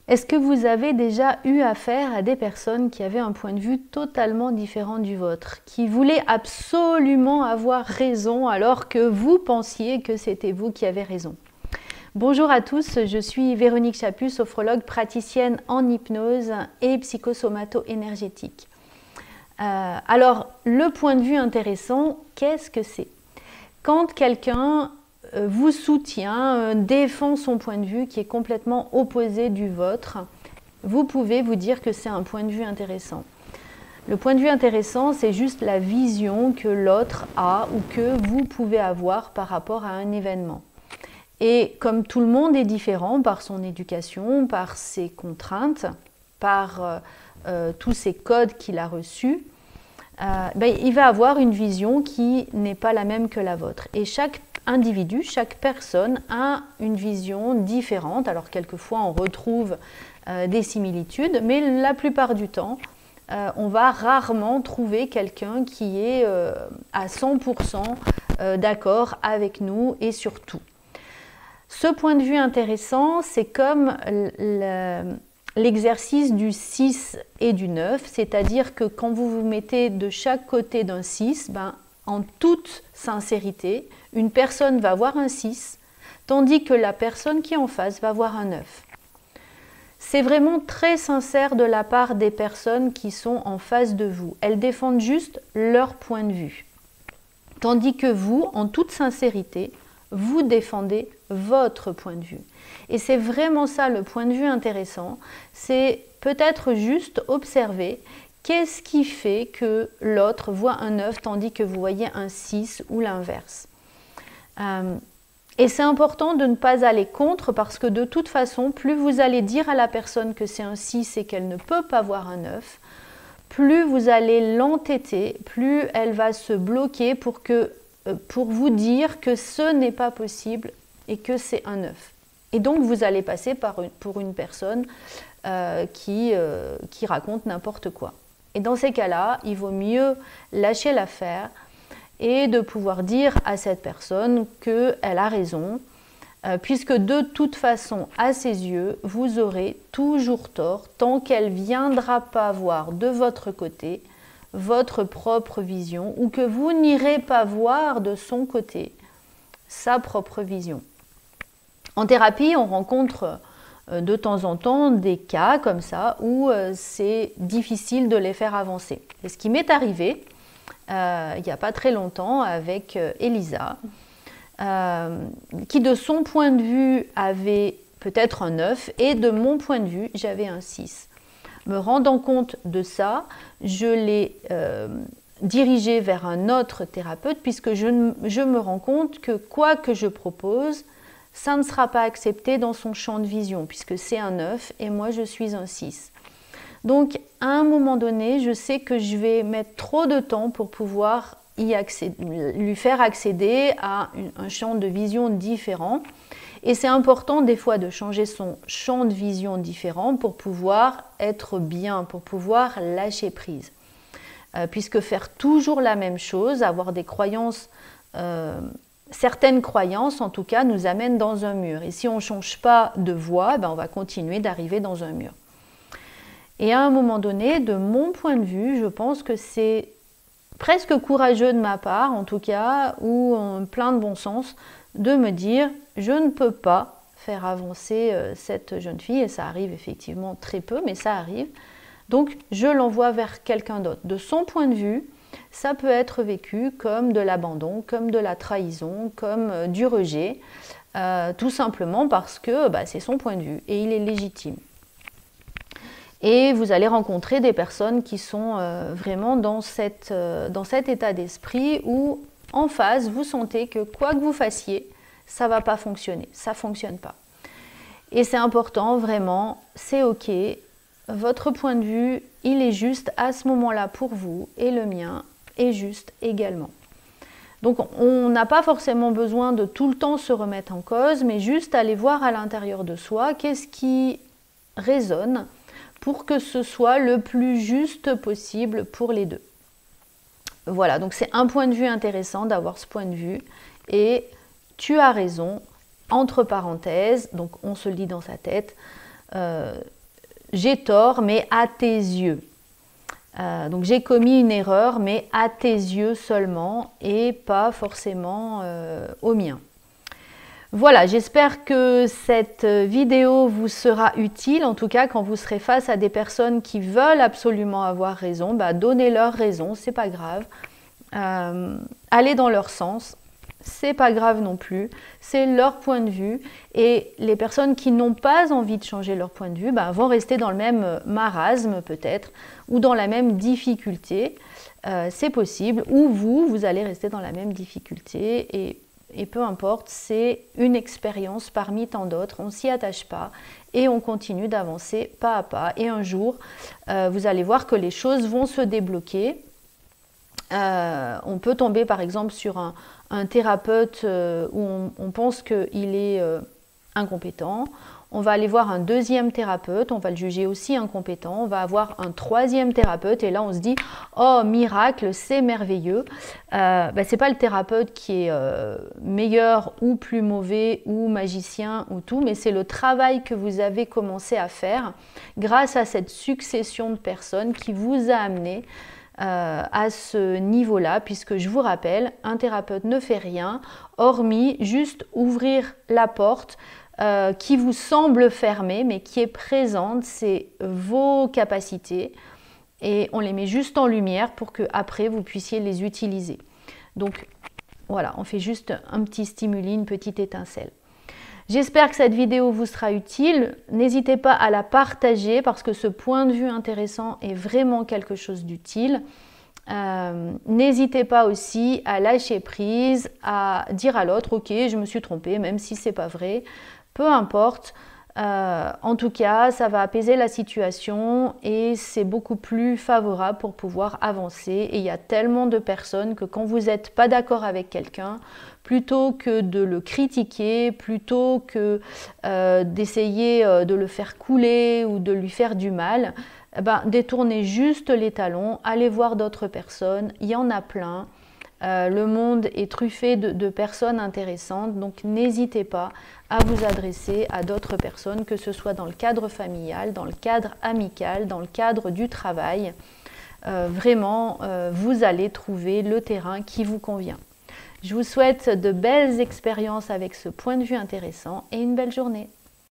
Est-ce que vous avez déjà eu affaire à des personnes qui avaient un point de vue totalement différent du vôtre, qui voulaient absolument avoir raison alors que vous pensiez que c'était vous qui avez raison? Bonjour à tous, je suis Véronique Chaput, sophrologue praticienne en hypnose et psychosomato-énergétique. Alors, le point de vue intéressant, qu'est-ce que c'est? Quand quelqu'un vous soutient, défend son point de vue qui est complètement opposé du vôtre, vous pouvez vous dire que c'est un point de vue intéressant. Le point de vue intéressant, c'est juste la vision que l'autre a ou que vous pouvez avoir par rapport à un événement. Et comme tout le monde est différent par son éducation, par ses contraintes, par tous ces codes qu'il a reçus, il va avoir une vision qui n'est pas la même que la vôtre. Et chaque individu, chaque personne a une vision différente. Alors quelquefois on retrouve des similitudes, mais la plupart du temps, on va rarement trouver quelqu'un qui est à 100% d'accord avec nous et sur tout. Ce point de vue intéressant, c'est comme l'exercice du 6 et du 9, c'est-à-dire que quand vous vous mettez de chaque côté d'un 6, en toute sincérité, une personne va voir un 6, tandis que la personne qui est en face va voir un 9. C'est vraiment très sincère de la part des personnes qui sont en face de vous. Elles défendent juste leur point de vue. Tandis que vous, en toute sincérité, vous défendez votre point de vue. Et c'est vraiment ça le point de vue intéressant, c'est peut-être juste observer qu'est-ce qui fait que l'autre voit un 9 tandis que vous voyez un 6 ou l'inverse. Et c'est important de ne pas aller contre parce que de toute façon, plus vous allez dire à la personne que c'est un 6 et qu'elle ne peut pas voir un 9, plus vous allez l'entêter, plus elle va se bloquer pour vous dire que ce n'est pas possible et que c'est un 9. Et donc vous allez passer pour une personne qui raconte n'importe quoi. Et dans ces cas-là, il vaut mieux lâcher l'affaire et de pouvoir dire à cette personne qu'elle a raison, puisque de toute façon, à ses yeux, vous aurez toujours tort tant qu'elle ne viendra pas voir de votre côté votre propre vision ou que vous n'irez pas voir de son côté sa propre vision. En thérapie, on rencontre de temps en temps des cas comme ça où c'est difficile de les faire avancer. Et ce qui m'est arrivé il n'y a pas très longtemps avec Elisa, qui de son point de vue avait peut-être un 9 et de mon point de vue, j'avais un 6. Me rendant compte de ça, je l'ai dirigée vers un autre thérapeute puisque je me rends compte que quoi que je propose, ça ne sera pas accepté dans son champ de vision puisque c'est un 9 et moi je suis un 6. Donc à un moment donné, je sais que je vais mettre trop de temps pour pouvoir lui faire accéder à un champ de vision différent. Et c'est important des fois de changer son champ de vision différent pour pouvoir être bien, pour pouvoir lâcher prise. Puisque faire toujours la même chose, avoir des croyances, certaines croyances en tout cas, nous amènent dans un mur. Et si on ne change pas de voie, on va continuer d'arriver dans un mur. Et à un moment donné, de mon point de vue, je pense que c'est presque courageux de ma part, en tout cas, ou plein de bon sens, de me dire je ne peux pas faire avancer cette jeune fille, et ça arrive effectivement très peu, mais ça arrive. Donc je l'envoie vers quelqu'un d'autre. De son point de vue, ça peut être vécu comme de l'abandon, comme de la trahison, comme du rejet, tout simplement parce que c'est son point de vue et il est légitime. Et vous allez rencontrer des personnes qui sont vraiment dans cet état d'esprit où en face, vous sentez que quoi que vous fassiez, ça ne va pas fonctionner, ça ne fonctionne pas. Et c'est important, vraiment, c'est ok, votre point de vue, il est juste à ce moment-là pour vous et le mien est juste également. Donc on n'a pas forcément besoin de tout le temps se remettre en cause, mais juste aller voir à l'intérieur de soi qu'est-ce qui résonne pour que ce soit le plus juste possible pour les deux. Voilà, donc c'est un point de vue intéressant d'avoir ce point de vue. Et tu as raison, entre parenthèses, donc on se le dit dans sa tête, j'ai tort, mais à tes yeux. Donc j'ai commis une erreur, mais à tes yeux seulement et pas forcément aux miens. Voilà, j'espère que cette vidéo vous sera utile. En tout cas, quand vous serez face à des personnes qui veulent absolument avoir raison, donnez-leur raison, c'est pas grave. Allez dans leur sens, c'est pas grave non plus. C'est leur point de vue. Et les personnes qui n'ont pas envie de changer leur point de vue vont rester dans le même marasme peut-être, ou dans la même difficulté. C'est possible. Ou vous allez rester dans la même difficulté et peu importe, c'est une expérience parmi tant d'autres, on ne s'y attache pas et on continue d'avancer pas à pas. Et un jour, vous allez voir que les choses vont se débloquer. On peut tomber par exemple sur un thérapeute où on pense qu'il est incompétent. On va aller voir un deuxième thérapeute, on va le juger aussi incompétent. On va avoir un troisième thérapeute et là on se dit « Oh, miracle, c'est merveilleux ». C'est pas le thérapeute qui est meilleur ou plus mauvais ou magicien ou tout, mais c'est le travail que vous avez commencé à faire grâce à cette succession de personnes qui vous a amené à ce niveau-là, puisque je vous rappelle, un thérapeute ne fait rien hormis juste ouvrir la porte qui vous semble fermée, mais qui est présente, c'est vos capacités et on les met juste en lumière pour que après vous puissiez les utiliser. Donc voilà, on fait juste un petit stimuli, une petite étincelle. J'espère que cette vidéo vous sera utile. N'hésitez pas à la partager parce que ce point de vue intéressant est vraiment quelque chose d'utile. N'hésitez pas aussi à lâcher prise, à dire à l'autre « Ok, je me suis trompée », même si ce n'est pas vrai. Peu importe. En tout cas, ça va apaiser la situation et c'est beaucoup plus favorable pour pouvoir avancer. Et il y a tellement de personnes que quand vous n'êtes pas d'accord avec quelqu'un, plutôt que de le critiquer, plutôt que d'essayer de le faire couler ou de lui faire du mal, détournez juste les talons, allez voir d'autres personnes, il y en a plein. Le monde est truffé de personnes intéressantes, donc n'hésitez pas à vous adresser à d'autres personnes, que ce soit dans le cadre familial, dans le cadre amical, dans le cadre du travail. Vraiment, vous allez trouver le terrain qui vous convient. Je vous souhaite de belles expériences avec ce point de vue intéressant et une belle journée.